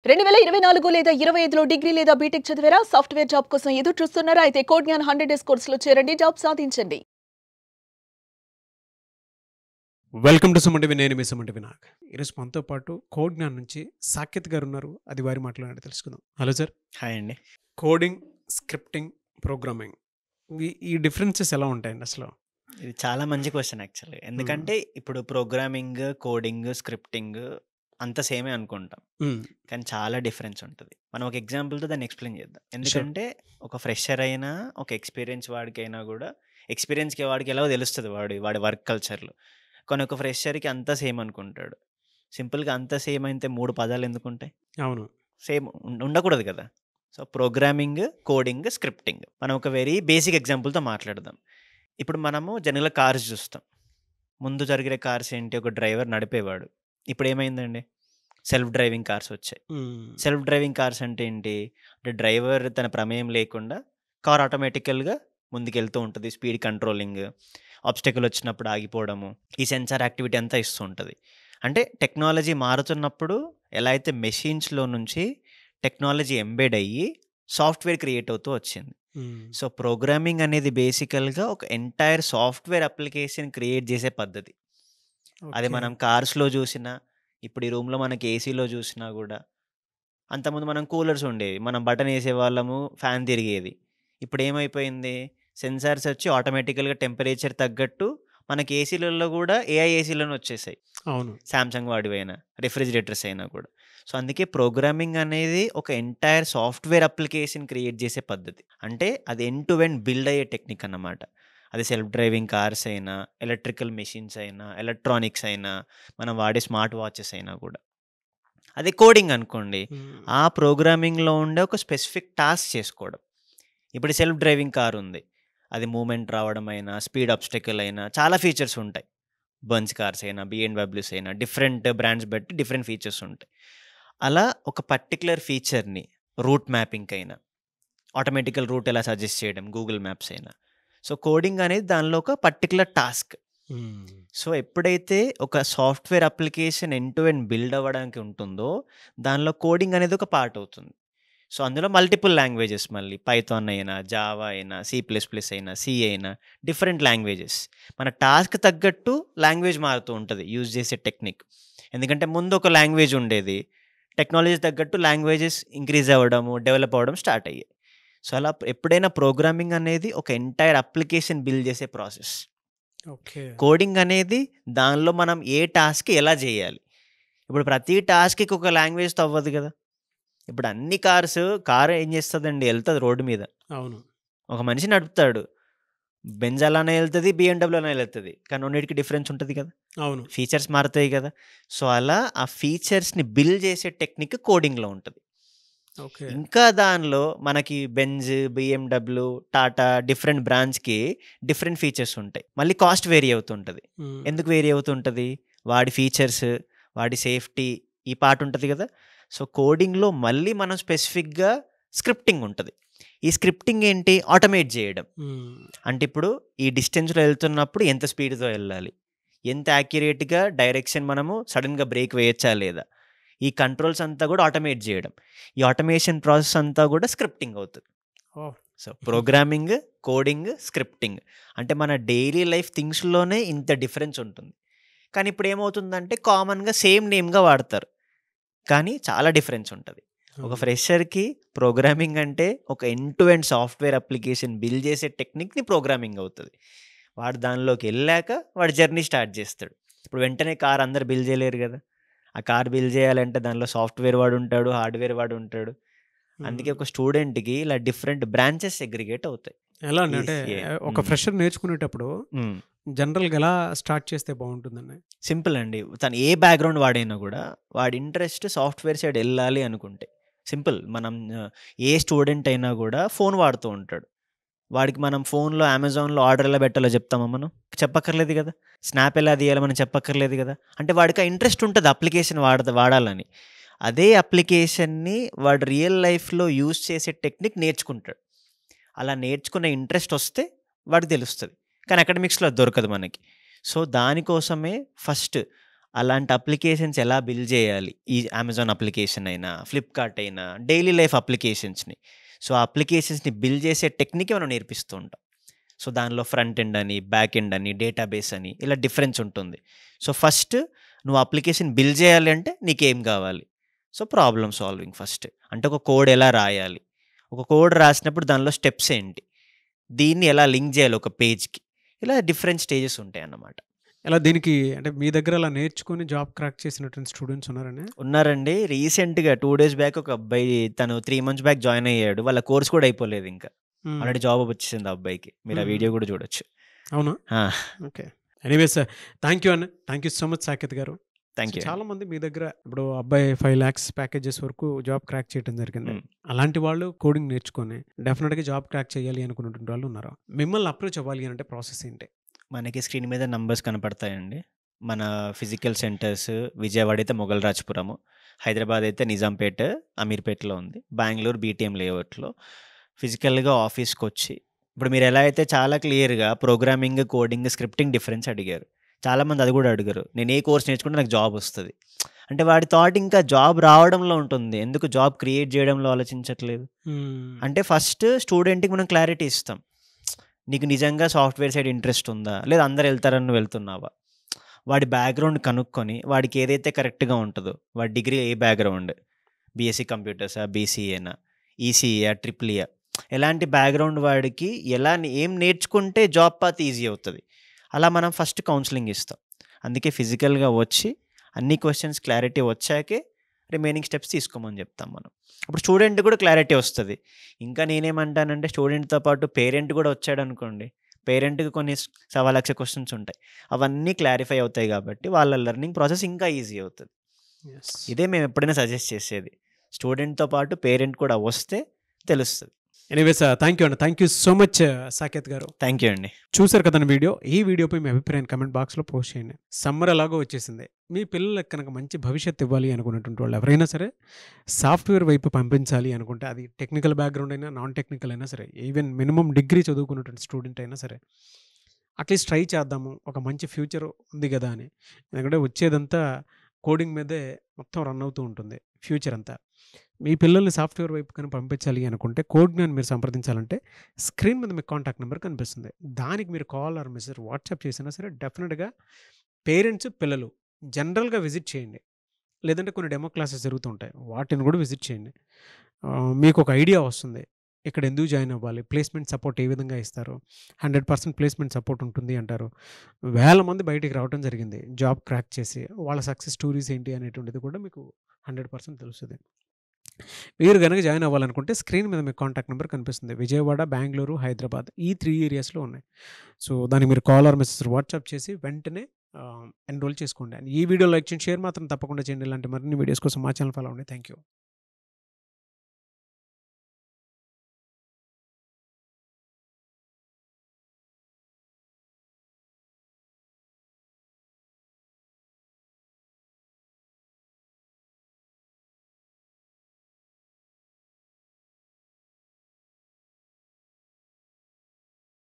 2024 లేదా 25లో డిగ్రీ లేదా బీటెక్ చదివారా? సాఫ్ట్‌వేర్ జాబ్ కోసం ఎదురు చూస్తున్నారా? అయితే కోడ్ జ్ఞాన్ 100 డేస్ కోర్సులో చేరండి. జాబ్ సాధించండి. Welcome to Suman TV. నేను మీ సుమన్ టీవీ నాగ్. ఈరోజు మనతో పాటు కోడ్ జ్ఞాన్ నుంచి సాకేత్ గారు ఉన్నారు. అది వారి మాటలోనే తెలుసుకుందాం. Hello sir. హాయ్ అండి. కోడింగ్, స్క్రిప్టింగ్, ప్రోగ్రామింగ్ ఈ డిఫరెన్సెస్ ఎలా ఉంటాయండి అసలు? ఇది చాలా మంచి క్వశ్చన్ యాక్చువల్‌గా. ఎందుకంటే ఇప్పుడు ప్రోగ్రామింగ్, కోడింగ్, స్క్రిప్టింగ్ అంతా సేమే అనుకుంటాం. కానీ చాలా డిఫరెన్స్ ఉంటది. మనం ఒక ఎగ్జాంపుల్‌తో దాన్ని ఎక్స్‌ప్లెయిన్ చేద్దాం. ఎందుకంటే ఒక ఫ్రెషర్ అయినా, ఒక ఎక్స్‌పీరియన్స్ వాడికైనా కూడా ఎక్స్‌పీరియన్స్‌కి వాడికి ఎలాగో తెలుస్తది వాడి వర్క్ కల్చర్‌లో. కానీ ఒక ఫ్రెషర్‌కి అంతా సేమ్ అనుకుంటాడు. సింపుల్‌గా అంతా సేమ్ అయితే 3 పదాలు ఎందుకుంటాయి? అవును. సేమ్ ఉండకూడదు కదా! So, programming, coding, scripting. మనం ఒక వెరీ బేసిక్ ఎగ్జాంపుల్‌తో మాట్లాడదాం. ఇప్పుడు మనము జనరల్‌గా కార్స్ చూస్తాం. ముందు జరిగే కార్స్ ఏంటి? ఒక డ్రైవర్ నడిపేవాడు. ఇప్పుడేమైందండి? సెల్ఫ్ డ్రైవింగ్ కార్స్ వచ్చాయి. సెల్ఫ్ డ్రైవింగ్ కార్స్ అంటే ఏంటి? అంటే డ్రైవర్ తన ప్రమేయం లేకుండా కార్ ఆటోమేటికల్‌గా ముందుకెళ్తూ ఉంటది. స్పీడ్ కంట్రోలింగ్, ఆబ్స్టకిల్ వచ్చినప్పుడు ఆగిపోవడము, ఈ సెన్సార్ యాక్టివిటీ అంతా ఇస్తూ ఉంటది. అంటే టెక్నాలజీ మారుతున్నప్పుడు ఎలా అయితే మెషిన్స్‌లో నుంచి టెక్నాలజీ ఎంబెడ్ అయ్యి సాఫ్ట్‌వేర్ క్రియేట్ అవుతూ వచ్చింది. సో, ప్రోగ్రామింగ్ అనేది బేసికల్‌గా ఒక ఎంటైర్ సాఫ్ట్‌వేర్ అప్లికేషన్ క్రియేట్ చేసే పద్ధతి. అది మనం కార్స్‌లో చూసినా, ఇప్పుడు ఈ రూమ్‌లో మనకి ఏసీలో చూసినా కూడా, అంతకుముందు మనం కూలర్స్ ఉండేవి. మనం బటన్ వేసేవాళ్ళము, ఫ్యాన్ తిరిగేది. ఇప్పుడు ఏమైపోయింది? సెన్సార్స్ వచ్చి ఆటోమేటికల్‌గా టెంపరేచర్ తగ్గట్టు మనకి ఏసీలలో కూడా ఏఐ ఏసీలోనే వచ్చేసాయి. అవును. సామ్‌సంగ్ వాడివైనా, రిఫ్రిజిరేటర్స్ అయినా కూడా. సో, అందుకే ప్రోగ్రామింగ్ అనేది ఒక ఎంటైర్ సాఫ్ట్‌వేర్ అప్లికేషన్ క్రియేట్ చేసే పద్ధతి. అంటే అది ఎండ్ టు ఎండ్ బిల్డ్ అయ్యే టెక్నిక్ అన్నమాట. అది సెల్ఫ్ డ్రైవింగ్ కార్స్ అయినా, ఎలక్ట్రికల్ మెషిన్స్ అయినా, ఎలక్ట్రానిక్స్ అయినా, మనం వాడే స్మార్ట్ వాచెస్ అయినా కూడా. అదే కోడింగ్ అనుకోండి. ఆ ప్రోగ్రామింగ్‌లో ఉండే ఒక స్పెసిఫిక్ టాస్క్ చేసుకోవడం. ఇప్పుడు సెల్ఫ్ డ్రైవింగ్ కార్ ఉంది. అది మూవ్‌మెంట్ రావడం అయినా, స్పీడ్ ఆబ్స్టకిల్ అయినా చాలా ఫీచర్స్ ఉంటాయి. బెంజ్ కార్స్ అయినా, బిఎండబ్ల్యూస్ అయినా డిఫరెంట్ బ్రాండ్స్ బట్టి డిఫరెంట్ ఫీచర్స్ ఉంటాయి. అలా ఒక పర్టిక్యులర్ ఫీచర్‌ని రూట్ మ్యాపింగ్‌కైనా, ఆటోమేటికల్ రూట్ ఎలా సజెస్ట్ చేయడం గూగుల్ మ్యాప్స్ అయినా. సో, కోడింగ్ అనేది దానిలో ఒక పర్టిక్యులర్ టాస్క్. సో, ఎప్పుడైతే ఒక software application end to end build అవ్వడానికి ఉంటుందో, దానిలో కోడింగ్ అనేది ఒక పార్ట్ అవుతుంది. సో, అందులో మల్టిపుల్ లాంగ్వేజెస్ మళ్ళీ పైథాన్ అయినా, జావా అయినా, సి++ అయినా, సి అయినా డిఫరెంట్ లాంగ్వేజెస్. మన టాస్క్ తగ్గట్టు లాంగ్వేజ్ మారుతూ ఉంటది యూజ్ చేసే టెక్నిక్. ఎందుకంటే ముందు ఒక లాంగ్వేజ్ ఉండేది. టెక్నాలజీ తగ్గట్టు లాంగ్వేజెస్ ఇంక్రీజ్ అవ్వడము, డెవలప్ అవ్వడం స్టార్ట్ అయ్యాయి. సో, అలా ఎప్పుడైనా ప్రోగ్రామింగ్ అనేది ఒక ఎంటైర్ అప్లికేషన్ బిల్డ్ చేసే ప్రాసెస్. ఓకే. కోడింగ్ అనేది దానిలో మనం ఏ టాస్క్ ఎలా చేయాలి. ఇప్పుడు ప్రతి టాస్క్‌కి ఒక లాంగ్వేజ్‌తో అవ్వదు కదా! ఇప్పుడు అన్ని కారు ఏం చేస్తదండి? ఎళ్తది రోడ్డు మీద. అవును. ఒక మనిషి నడుపుతాడు. బెంజ్ అలానే ఎళ్తది, బిఎండబ్ల్యూ అలానే ఎళ్తది. కానీ రెండిటికి డిఫరెన్స్ ఉంటది కదా! అవును. ఫీచర్స్ మారుతాయి కదా! సో, అలా ఆ ఫీచర్స్‌ని బిల్డ్ చేసే టెక్నిక్ కోడింగ్‌లో ఉంటది. ఓకే. ఇంకా దానిలో మనకి బెంజ్, బిఎండబ్ల్యూ, టాటా డిఫరెంట్ బ్రాండ్స్‌కి డిఫరెంట్ ఫీచర్స్ ఉంటాయి. మళ్ళీ కాస్ట్ వేరీ అవుతుంటది. ఎందుకు వేరీ అవుతుంటది? వాడి ఫీచర్స్, వాడి సేఫ్టీ ఈ పార్ట్ ఉంటది కదా! సో, కోడింగ్‌లో మళ్ళీ మనం స్పెసిఫిక్‌గా స్క్రిప్టింగ్ ఉంటది. ఈ స్క్రిప్టింగ్ ఏంటి? ఆటోమేట్ చేయడం. అంటే ఇప్పుడు ఈ డిస్టెన్స్‌లో ఎళ్తున్నప్పుడు ఎంత స్పీడ్‌తో ఎళ్ళాలి? ఎంత యాక్యురేట్‌గా డైరెక్షన్ మనము సడెన్‌గా బ్రేక్ వేయొచ్చా లేదా? ఈ కంట్రోల్స్ అంతా కూడా ఆటోమేట్ చేయడం. ఈ ఆటోమేషన్ ప్రాసెస్ అంతా కూడా స్క్రిప్టింగ్ అవుతది. Oh! So, programming, coding, scripting. అంటే మన డైలీ లైఫ్ థింగ్స్‌లోనే ఇంత డిఫరెన్స్ ఉంటుంది. కానీ ఇప్పుడు ఏమవుతుందంటే కామన్‌గా సేమ్ నేమ్‌గా వాడతారు. కానీ చాలా డిఫరెన్స్ ఉంటది. ఒక ఫ్రెషర్‌కి ప్రోగ్రామింగ్ అంటే ఒక end to end software application build చేసే టెక్నిక్‌ని ప్రోగ్రామింగ్ అవుతది. వాడు దానిలోకెళ్ళాక వాడు జర్నీ స్టార్ట్ చేస్తాడు. ఇప్పుడు వెంటనే కార్ అందరూ బిల్డ్ చేయలేరు కదా! ఆ కార్ బిల్డ్ చేయాలంటే దానిలో సాఫ్ట్‌వేర్ వాడుంటాడు, హార్డ్‌వేర్ వాడుంటాడు. అందుకే ఒక స్టూడెంట్‌కి ఇలా డిఫరెంట్ బ్రాంచెస్ సెగ్రిగేట్ అవుతాయి. ఎలా అండి? అంటే ఈసీఏ. ఒక ఫ్రెషర్ నేర్చుకునేటప్పుడు హ్మ్. జనరల్‌గా ఎలా స్టార్ట్ చేస్తే బావుంటుందండి? సింపుల్ అండి. తను ఏ బ్యాక్‌గ్రౌండ్ వాడైనా గూడా వాడి ఇంట్రెస్ట్ సాఫ్ట్‌వేర్ సైడ్ ఎళ్ళాలి అనుకుంటే. సింపుల్. మనం ఏ స్టూడెంట్ అయినా గూడా ఫోన్ వాడుతూ ఉంటాడు. వాడికి మనం ఫోన్‌లో అమెజాన్‌లో ఆర్డర్ ఎలా పెట్టాలో చెప్తామా మనం? చెప్పక్కర్లేదు గదా! స్నాప్ ఎలా తీయాలో మనం చెప్పక్కర్లేదు గదా! అంటే వాడికి ఆ ఇంట్రెస్ట్ ఉంటది అప్లికేషన్ వాడాలని. అదే అప్లికేషన్‌ని వాడు రియల్ లైఫ్‌లో యూజ్ చేసే టెక్నిక్ నేర్చుకుంటాడు. అలా నేర్చుకునే ఇంట్రెస్ట్ వస్తే వాడికి తెలుస్తది. కానీ అకాడమిక్స్‌లో అది దొరకదు మనకి. సో, దానికోసమే ఫస్ట్ అలాంటి అప్లికేషన్స్ ఎలా బిల్డ్ చేయాలి, ఈ అమెజాన్ అప్లికేషన్ అయినా, ఫ్లిప్‌కార్ట్ అయినా, డైలీ లైఫ్ అప్లికేషన్స్‌ని. సో, ఆ అప్లికేషన్స్‌ని బిల్డ్ చేసే టెక్నికే మనం నేర్పిస్తూ ఉంటాం. సో, దానిలో ఫ్రంట్ ఎండ్ అని, బ్యాక్ ఎండ్ అని, డేటాబేస్ అని ఇలా డిఫరెన్స్ ఉంటుంది. సో, ఫస్ట్ నువ్వు అప్లికేషన్ బిల్డ్ చేయాలి అంటే నీకేం కావాలి? So, problem solving first. అంటే ఒక కోడ్ ఎలా రాయాలి? ఒక కోడ్ రాసినప్పుడు దానిలో స్టెప్స్ ఏంటి? దీన్ని ఎలా లింక్ చేయాలి ఒక పేజ్‌కి? ఇలా డిఫరెంట్ స్టేజెస్ ఉంటాయన్నమాట. ఇలా దీనికి అంటే మీ దగ్గర అలా నేర్చుకొని జాబ్ క్రాక్ చేసినటువంటి స్టూడెంట్స్ ఉన్నారండి? ఉన్నారండి. రీసెంట్‌గా 2 డేస్ బ్యాక్ ఒక అబ్బాయి తను 3 మంత్స్ బ్యాక్ జాయిన్ అయ్యాడు. వాళ్ళ కోర్స్ కూడా అయిపోలేదు ఇంకా. హ్మ్. ఆల్రెడీ జాబ్ వచ్చేసింది ఆ అబ్బాయికి. మీరు ఆ హుహు. వీడియో కూడా చూడొచ్చు. అవునా? ఆ! ఓకే. ఎనీవేస్ థ్యాంక్ యూ అన్న. Thank you so much Saketh గారు. థాంక్ యూ అండి. చాలామంది మీ దగ్గర ఇప్పుడు అబ్బాయి 5 లాక్స్ ప్యాకేజెస్ వరకు జాబ్ క్రాక్ చేయడం జరిగింది. హ్మ్. అలాంటి వాళ్ళు కోడింగ్ నేర్చుకొని డెఫినెట్‌గా జాబ్ క్రాక్ చేయాలి అనుకున్నటువంటి వాళ్ళు ఉన్నారు. మిమ్మల్ని అప్రోచ్ అవ్వాలి అంటే ప్రాసెస్ ఏంటి? మనకి స్క్రీన్ మీద నంబర్స్ కనపడతాయండి. మన ఫిజికల్ సెంటర్స్ విజయవాడ అయితే మొగల్‌రాజపురము, హైదరాబాద్ అయితే నిజాంపేట్, అమీర్పేట్‌లో ఉంది. బెంగుళూరు బీటీఎం లేఅవుట్‌లో. ఫిజికల్‌గా ఆఫీస్‌కొచ్చి ఇప్పుడు మీరు ఎలా అయితే చాలా క్లియర్‌గా ప్రోగ్రామింగ్, కోడింగ్, స్క్రిప్టింగ్ డిఫరెన్స్ అడిగారు. చాలామంది అది కూడా అడగరు. నేను ఏ కోర్స్ నేర్చుకుంటే నాకు జాబ్ వస్తది. అంటే వాడి థాట్ ఇంకా జాబ్ రావడంలో ఉంటుంది. ఎందుకు జాబ్ క్రియేట్ చేయడంలో ఆలోచించట్లేదు? హ్మ్. అంటే ఫస్ట్ స్టూడెంట్‌కి మనం క్లారిటీ ఇస్తాం. నీకు నిజంగా సాఫ్ట్‌వేర్ సైడ్ ఇంట్రెస్ట్ ఉందా? లేదా అందరూ ఎళ్తారని నువ్వు వెళ్తున్నావా? వాడి బ్యాక్‌గ్రౌండ్ కనుక్కొని వాడికి ఏదైతే కరెక్ట్‌గా ఉంటదో, వాడి డిగ్రీ ఏ బ్యాక్‌గ్రౌండ్? బీఎస్సీ కంప్యూటర్సా? బీసీఏనా? ఈసీఈయా? ట్రిపుల్ ఈయా? ఎలాంటి బ్యాక్‌గ్రౌండ్ వాడికి ఏం నేర్చుకుంటే జాబ్ పాత్ ఈజీ అవుతది. అలా మనం ఫస్ట్ కౌన్సెలింగ్ ఇస్తాం. అందుకే ఫిజికల్‌గా వచ్చి అన్ని క్వెషన్స్ క్లారిటీ వచ్చాకే రిమైనింగ్ స్టెప్స్ తీసుకోమని చెప్తాం మనం. అప్పుడు స్టూడెంట్ కూడా క్లారిటీ వస్తది. ఇంకా నేనేమంటానంటే స్టూడెంట్‌తో పాటు పేరెంట్ కూడా వచ్చాడనుకోండి, పేరెంట్‌కి కొన్ని సవా లక్ష క్వెషన్స్ ఉంటాయి. అవన్నీ క్లారిఫై అవుతాయి కాబట్టి వాళ్ళ లెర్నింగ్ ప్రాసెస్ ఇంకా ఈజీ అవుతది. యెస్. ఇదే మేము ఎప్పుడైనా సజెస్ట్ చేసేది. స్టూడెంట్‌తో పాటు పేరెంట్ కూడా వస్తే తెలుస్తది. ఎనీవేస్ థ్యాంక్ యూ అండి. Thank you so much Saketh గారు. థాంక్ యూ అండి. చూసారు కదండి వీడియో. ఈ వీడియోపై మీ అభిప్రాయాన్ని కామెంట్ బాక్స్‌లో పోస్ట్ చేయండి. సమ్మర్ ఎలాగో వచ్చేసింది. మీ పిల్లలకి కనుక మంచి భవిష్యత్తు ఇవ్వాలి అనుకున్నటువంటి వాళ్ళు ఎవరైనా సరే సాఫ్ట్‌వేర్ వైపు పంపించాలి అనుకుంటే అది టెక్నికల్ బ్యాక్‌గ్రౌండ్ అయినా, నాన్ టెక్నికల్ అయినా సరే, ఈవెన్ మినిమమ్ డిగ్రీ చదువుకున్నటువంటి స్టూడెంట్ అయినా సరే అట్‌లీస్ట్ ట్రై చేద్దాము. ఒక మంచి ఫ్యూచర్ ఉంది గదా అని. ఎందుకంటే వచ్చేదంతా కోడింగ్ మీదే మొత్తం రన్ అవుతూ ఉంటుంది ఫ్యూచర్ అంతా. మీ పిల్లల్ని సాఫ్ట్‌వేర్ వైపు కనుక పంపించాలి అనుకుంటే కోడ్‌ని మీరు సంప్రదించాలంటే స్క్రీన్ మీద మీకు కాంటాక్ట్ నెంబర్ కనిపిస్తుంది. దానికి మీరు కాల్ ఆర్ మెసేజ్ వాట్సాప్ చేసినా సరే డెఫినిట్‌గా పేరెంట్స్, పిల్లలు జనరల్‌గా విజిట్ చేయండి. లేదంటే కొన్ని డెమో క్లాసెస్ జరుగుతూ ఉంటాయి. వాటిని కూడా విజిట్ చేయండి. మీకు ఒక ఐడియా వస్తుంది. ఇక్కడ ఎందుకు జాయిన్ అవ్వాలి? ప్లేస్‌మెంట్ సపోర్ట్ ఏ విధంగా ఇస్తారు? 100% ప్లేస్‌మెంట్ సపోర్ట్ ఉంటుంది అంటారు. వేల మంది బయటికి రావటం జరిగింది. జాబ్ క్రాక్ చేసి వాళ్ళ సక్సెస్ స్టోరీస్ ఏంటి అనేటువంటిది కూడా మీకు 100% తెలుస్తది. మీరు గనక జాయిన్ అవ్వాలనుకుంటే స్క్రీన్ మీద మీకు కాంటాక్ట్ నెంబర్ కనిపిస్తుంది. విజయవాడ, బెంగుళూరు, హైదరాబాద్ ఈ 3 ఏరియాస్‌లో ఉన్నాయి. సో, దానికి మీరు కాల్ ఆర్ మెసేజ్ వాట్సాప్ చేసి వెంటనే ఎన్రోల్ చేసుకోండి. అండ్ ఈ వీడియో లైక్ చేయండి, షేర్ మాత్రం తప్పకుండా చేయండి. ఇలాంటి మరిన్ని వీడియోస్ కోసం మా ఛానల్ ఫాలో అవ్వండి. Thank you.